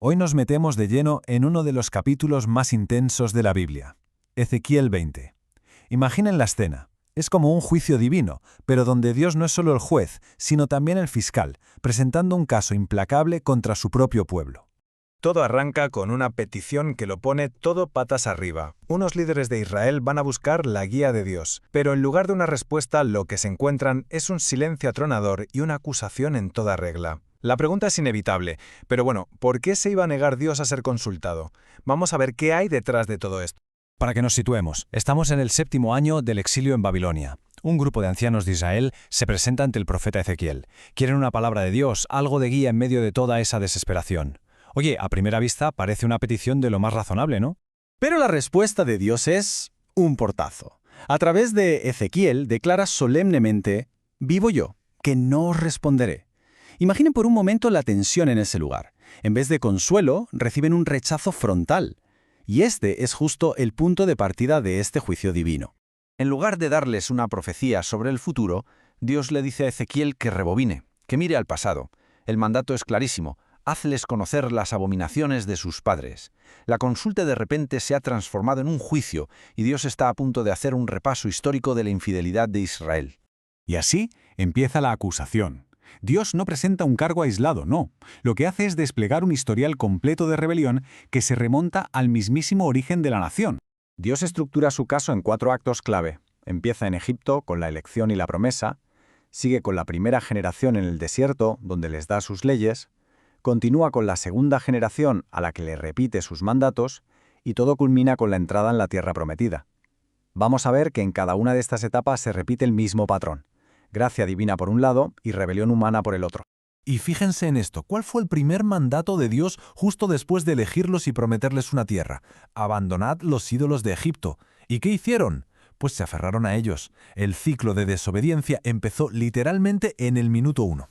Hoy nos metemos de lleno en uno de los capítulos más intensos de la Biblia, Ezequiel 20. Imaginen la escena. Es como un juicio divino, pero donde Dios no es solo el juez, sino también el fiscal, presentando un caso implacable contra su propio pueblo. Todo arranca con una petición que lo pone todo patas arriba. Unos líderes de Israel van a buscar la guía de Dios, pero en lugar de una respuesta lo que se encuentran es un silencio atronador y una acusación en toda regla. La pregunta es inevitable, pero bueno, ¿por qué se iba a negar Dios a ser consultado? Vamos a ver qué hay detrás de todo esto. Para que nos situemos, estamos en el 7º año del exilio en Babilonia. Un grupo de ancianos de Israel se presenta ante el profeta Ezequiel. Quieren una palabra de Dios, algo de guía en medio de toda esa desesperación. Oye, a primera vista parece una petición de lo más razonable, ¿no? Pero la respuesta de Dios es un portazo. A través de Ezequiel declara solemnemente: «Vivo yo, que no os responderé». Imaginen por un momento la tensión en ese lugar. En vez de consuelo, reciben un rechazo frontal. Y este es justo el punto de partida de este juicio divino. En lugar de darles una profecía sobre el futuro, Dios le dice a Ezequiel que rebobine, que mire al pasado. El mandato es clarísimo: hazles conocer las abominaciones de sus padres. La consulta de repente se ha transformado en un juicio y Dios está a punto de hacer un repaso histórico de la infidelidad de Israel. Y así empieza la acusación. Dios no presenta un cargo aislado, no. Lo que hace es desplegar un historial completo de rebelión que se remonta al mismísimo origen de la nación. Dios estructura su caso en 4 actos clave. Empieza en Egipto, con la elección y la promesa. Sigue con la primera generación en el desierto, donde les da sus leyes. Continúa con la segunda generación, a la que le repite sus mandatos. Y todo culmina con la entrada en la tierra prometida. Vamos a ver que en cada una de estas etapas se repite el mismo patrón: gracia divina por un lado y rebelión humana por el otro. Y fíjense en esto, ¿cuál fue el primer mandato de Dios justo después de elegirlos y prometerles una tierra? Abandonad los ídolos de Egipto. ¿Y qué hicieron? Pues se aferraron a ellos. El ciclo de desobediencia empezó literalmente en el minuto 1.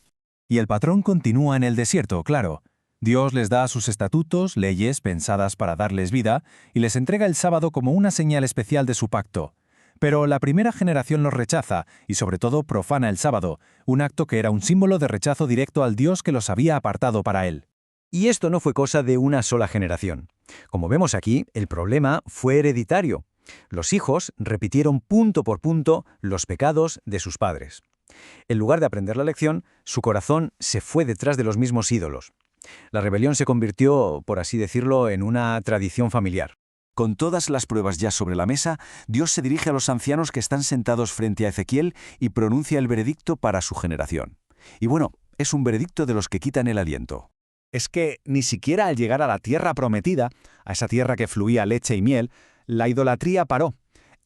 Y el patrón continúa en el desierto, claro. Dios les da sus estatutos, leyes pensadas para darles vida, y les entrega el sábado como una señal especial de su pacto. Pero la primera generación los rechaza y sobre todo profana el sábado, un acto que era un símbolo de rechazo directo al Dios que los había apartado para él. Y esto no fue cosa de una sola generación. Como vemos aquí, el problema fue hereditario. Los hijos repitieron punto por punto los pecados de sus padres. En lugar de aprender la lección, su corazón se fue detrás de los mismos ídolos. La rebelión se convirtió, por así decirlo, en una tradición familiar. Con todas las pruebas ya sobre la mesa, Dios se dirige a los ancianos que están sentados frente a Ezequiel y pronuncia el veredicto para su generación. Y bueno, es un veredicto de los que quitan el aliento. Es que ni siquiera al llegar a la tierra prometida, a esa tierra que fluía leche y miel, la idolatría paró.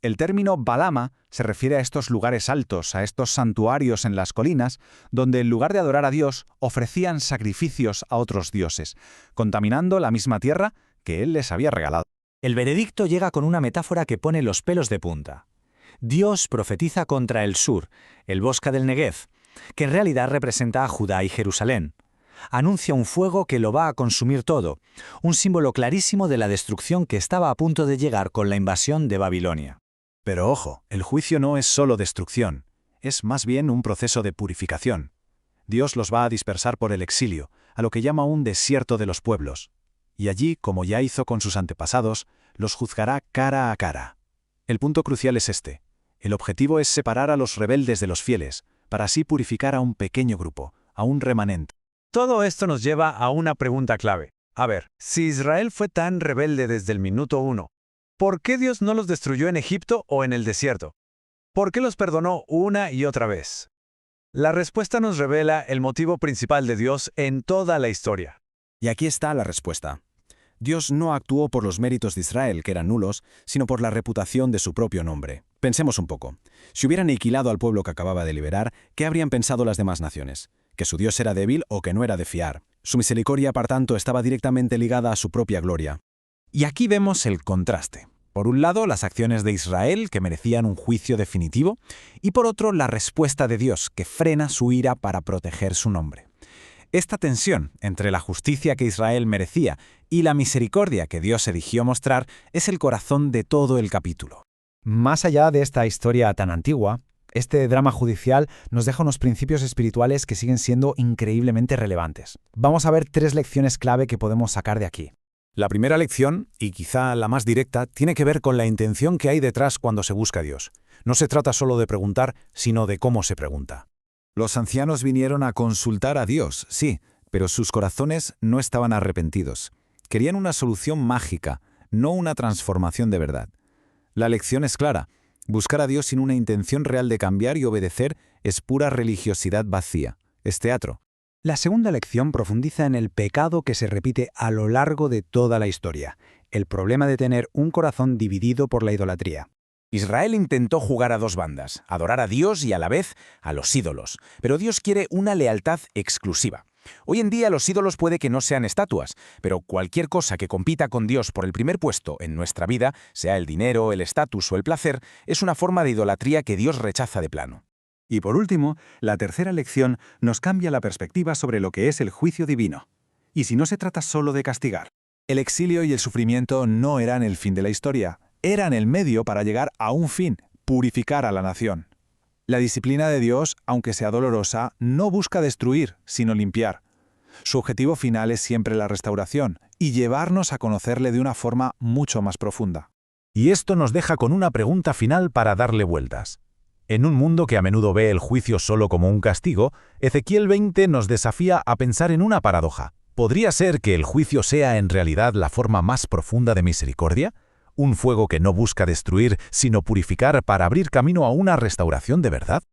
El término Balama se refiere a estos lugares altos, a estos santuarios en las colinas, donde en lugar de adorar a Dios, ofrecían sacrificios a otros dioses, contaminando la misma tierra que Él les había regalado. El veredicto llega con una metáfora que pone los pelos de punta. Dios profetiza contra el sur, el bosque del Negev, que en realidad representa a Judá y Jerusalén. Anuncia un fuego que lo va a consumir todo, un símbolo clarísimo de la destrucción que estaba a punto de llegar con la invasión de Babilonia. Pero ojo, el juicio no es solo destrucción, es más bien un proceso de purificación. Dios los va a dispersar por el exilio, a lo que llama un desierto de los pueblos. Y allí, como ya hizo con sus antepasados, los juzgará cara a cara. El punto crucial es este. El objetivo es separar a los rebeldes de los fieles, para así purificar a un pequeño grupo, a un remanente. Todo esto nos lleva a una pregunta clave. A ver, si Israel fue tan rebelde desde el minuto 1, ¿por qué Dios no los destruyó en Egipto o en el desierto? ¿Por qué los perdonó una y otra vez? La respuesta nos revela el motivo principal de Dios en toda la historia. Y aquí está la respuesta. Dios no actuó por los méritos de Israel, que eran nulos, sino por la reputación de su propio nombre. Pensemos un poco. Si hubieran aniquilado al pueblo que acababa de liberar, ¿qué habrían pensado las demás naciones? ¿Que su Dios era débil o que no era de fiar? Su misericordia, por tanto, estaba directamente ligada a su propia gloria. Y aquí vemos el contraste. Por un lado, las acciones de Israel, que merecían un juicio definitivo, y por otro, la respuesta de Dios, que frena su ira para proteger su nombre. Esta tensión entre la justicia que Israel merecía y la misericordia que Dios eligió mostrar es el corazón de todo el capítulo. Más allá de esta historia tan antigua, Este drama judicial nos deja unos principios espirituales que siguen siendo increíblemente relevantes. Vamos a ver 3 lecciones clave que podemos sacar de aquí. La primera lección, y quizá la más directa, tiene que ver con la intención que hay detrás cuando se busca a Dios. No se trata solo de preguntar, sino de cómo se pregunta. Los ancianos vinieron a consultar a Dios, sí, pero sus corazones no estaban arrepentidos. Querían una solución mágica, no una transformación de verdad. La lección es clara. Buscar a Dios sin una intención real de cambiar y obedecer es pura religiosidad vacía. Es teatro. La segunda lección profundiza en el pecado que se repite a lo largo de toda la historia, el problema de tener un corazón dividido por la idolatría. Israel intentó jugar a 2 bandas, adorar a Dios y a la vez a los ídolos, pero Dios quiere una lealtad exclusiva. Hoy en día los ídolos puede que no sean estatuas, pero cualquier cosa que compita con Dios por el primer puesto en nuestra vida, sea el dinero, el estatus o el placer, es una forma de idolatría que Dios rechaza de plano. Y por último, la tercera lección nos cambia la perspectiva sobre lo que es el juicio divino. Y si no se trata solo de castigar. El exilio y el sufrimiento no eran el fin de la historia, eran el medio para llegar a un fin, purificar a la nación. La disciplina de Dios, aunque sea dolorosa, no busca destruir, sino limpiar. Su objetivo final es siempre la restauración y llevarnos a conocerle de una forma mucho más profunda. Y esto nos deja con una pregunta final para darle vueltas. En un mundo que a menudo ve el juicio solo como un castigo, Ezequiel 20 nos desafía a pensar en una paradoja. ¿Podría ser que el juicio sea en realidad la forma más profunda de misericordia? ¿Un fuego que no busca destruir, sino purificar para abrir camino a una restauración de verdad?